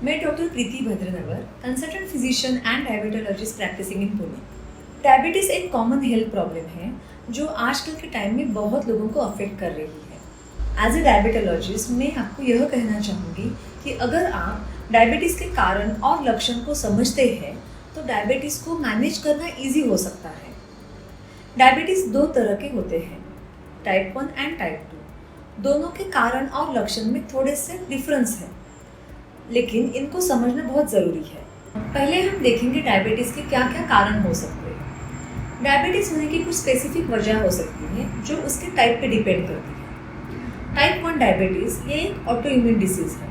मैं doctor Preeti Bhadranagar, consultant physician and diabetologist practising in Pune. Diabetes एक common health problem है जो आजकल के टाइम में बहुत लोगों को अफेक्ट कर रही है। एज ए डायबिटोलॉजिस्ट मैं आपको यह कहना चाहूँगी कि अगर आप डायबिटीज़ के कारण और लक्षण को समझते हैं तो डायबिटीज़ को मैनेज करना ईजी हो सकता है। डायबिटीज़ दो तरह के होते हैं, टाइप 1 एंड टाइप 2। दोनों के कारण और लक्षण में थोड़े से डिफरेंस है, लेकिन इनको समझना बहुत ज़रूरी है। पहले हम देखेंगे डायबिटीज़ के क्या क्या कारण हो सकते हैं। डायबिटीज़ होने की कुछ स्पेसिफिक वजह हो सकती है जो उसके टाइप पे डिपेंड करती है। टाइप 1 डायबिटीज़ ये एक ऑटो इम्यून डिसीज़ है।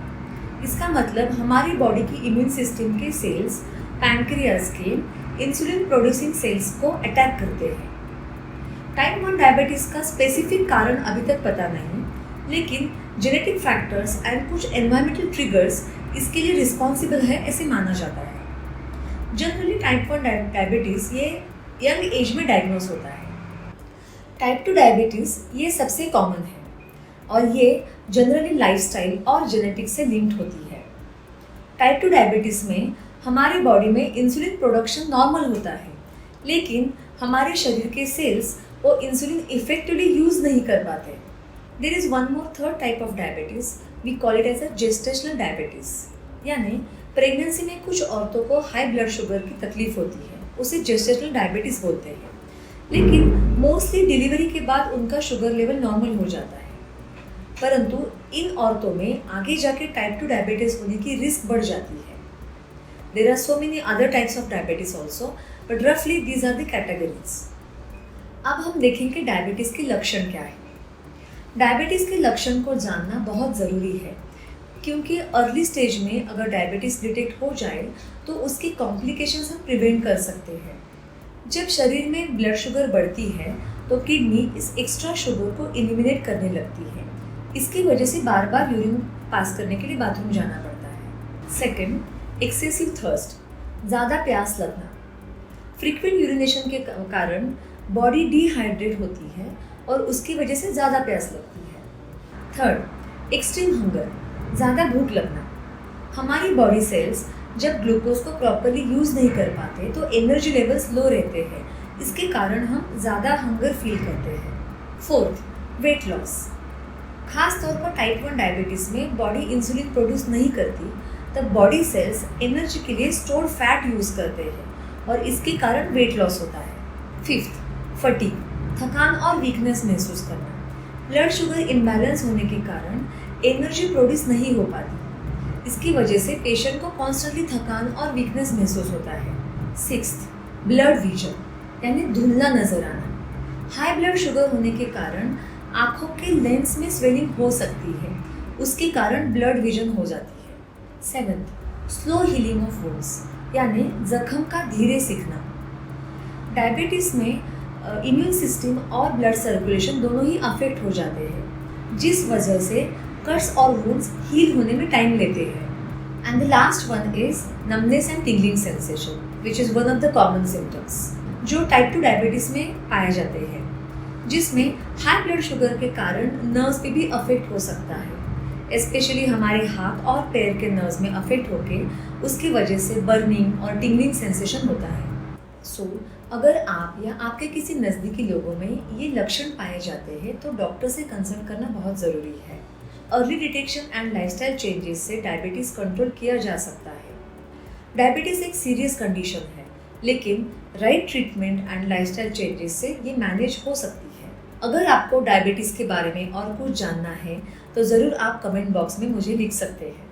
इसका मतलब हमारी बॉडी की इम्यून सिस्टम के सेल्स पैंक्रियाज के इंसुलिन प्रोड्यूसिंग सेल्स को अटैक करते हैं। टाइप 1 डायबिटीज़ का स्पेसिफिक कारण अभी तक पता नहीं, लेकिन जेनेटिक फैक्टर्स एंड कुछ एनवायरमेंटल ट्रिगर्स इसके लिए रिस्पॉन्सिबल है ऐसे माना जाता है। जनरली टाइप 1 डायबिटीज़ ये यंग एज में डायग्नोज होता है। टाइप 2 डायबिटीज़ ये सबसे कॉमन है और ये जनरली लाइफस्टाइल और जेनेटिक्स से लिंक्ड होती है। टाइप 2 डायबिटीज़ में हमारे बॉडी में इंसुलिन प्रोडक्शन नॉर्मल होता है, लेकिन हमारे शरीर के सेल्स वो इंसुलिन इफेक्टिवली यूज़ नहीं कर पाते। There is one more third type of diabetes, we call it as a gestational diabetes. यानी प्रेगनेंसी में कुछ औरतों को हाई ब्लड शुगर की तकलीफ होती है, उसे जेस्टेशनल डायबिटीज़ बोलते हैं, लेकिन मोस्टली डिलीवरी के बाद उनका शुगर लेवल नॉर्मल हो जाता है। परंतु इन औरतों में आगे जाके टाइप 2 डायबिटीज़ होने की रिस्क बढ़ जाती है। There are so many other types of diabetes also, but रफली दीज आर द कैटेगरीज। अब हम देखेंगे डायबिटीज़ के लक्षण क्या है। डायबिटीज़ के लक्षण को जानना बहुत ज़रूरी है, क्योंकि अर्ली स्टेज में अगर डायबिटीज़ डिटेक्ट हो जाए तो उसकी कॉम्प्लिकेशंस हम प्रिवेंट कर सकते हैं। जब शरीर में ब्लड शुगर बढ़ती है तो किडनी इस एक्स्ट्रा शुगर को एलिमिनेट करने लगती है। इसकी वजह से बार बार यूरिन पास करने के लिए बाथरूम जाना पड़ता है। सेकेंड, एक्सेसिव थर्स्ट, ज़्यादा प्यास लगना। फ्रीक्वेंट यूरिनेशन के कारण बॉडी डिहाइड्रेट होती है और उसकी वजह से ज़्यादा प्यास लगती है। थर्ड, एक्सट्रीम हंगर, ज़्यादा भूख लगना। हमारी बॉडी सेल्स जब ग्लूकोज को प्रॉपरली यूज़ नहीं कर पाते तो एनर्जी लेवल्स लो रहते हैं, इसके कारण हम ज़्यादा हंगर फील करते हैं। Fourth, weight loss. खास तौर पर टाइप 1 डायबिटीज़ में बॉडी इंसुलिन प्रोड्यूस नहीं करती, तब बॉडी सेल्स एनर्जी के लिए स्टोर्ड फैट यूज़ करते हैं और इसके कारण वेट लॉस होता है। फिफ्थ, फटीग, थकान और वीकनेस महसूस करना। ब्लड शुगर इम्बैलेंस होने के कारण एनर्जी प्रोड्यूस नहीं हो पाती, इसकी वजह से पेशेंट को कॉन्स्टेंटली थकान और वीकनेस महसूस होता है। सिक्स्थ, ब्लड विजन, यानी धुंधला नजर आना। हाई ब्लड शुगर होने के कारण आँखों के लेंस में स्वेलिंग हो सकती है, उसके कारण ब्लड विजन हो जाती है। Seventh, slow healing of wounds, यानी जख्म का धीरे सीखना। डायबिटीज़ में इम्यून सिस्टम और ब्लड सर्कुलेशन दोनों ही अफेक्ट हो जाते हैं, जिस वजह से कट्स और वुंड्स हील होने में टाइम लेते हैं। And the last one is numbness and tingling sensation, which is one of the common symptoms जो टाइप 2 डायबिटीज़ में पाए जाते हैं, जिसमें हाई ब्लड शुगर के कारण नर्व्स पे भी अफेक्ट हो सकता है, स्पेशली हमारे हाथ और पैर के नर्व्स में अफेक्ट होके उसकी वजह से बर्निंग और टिंगलिंग सेंसेशन होता है। सो अगर आप या आपके किसी नज़दीकी लोगों में ये लक्षण पाए जाते हैं तो डॉक्टर से कंसल्ट करना बहुत ज़रूरी है। Early detection and lifestyle changes से डायबिटीज़ कंट्रोल किया जा सकता है। डायबिटीज़ एक सीरियस कंडीशन है, लेकिन right treatment and lifestyle changes से ये मैनेज हो सकती है। अगर आपको डायबिटीज़ के बारे में और कुछ जानना है तो ज़रूर आप कमेंट बॉक्स में मुझे लिख सकते हैं।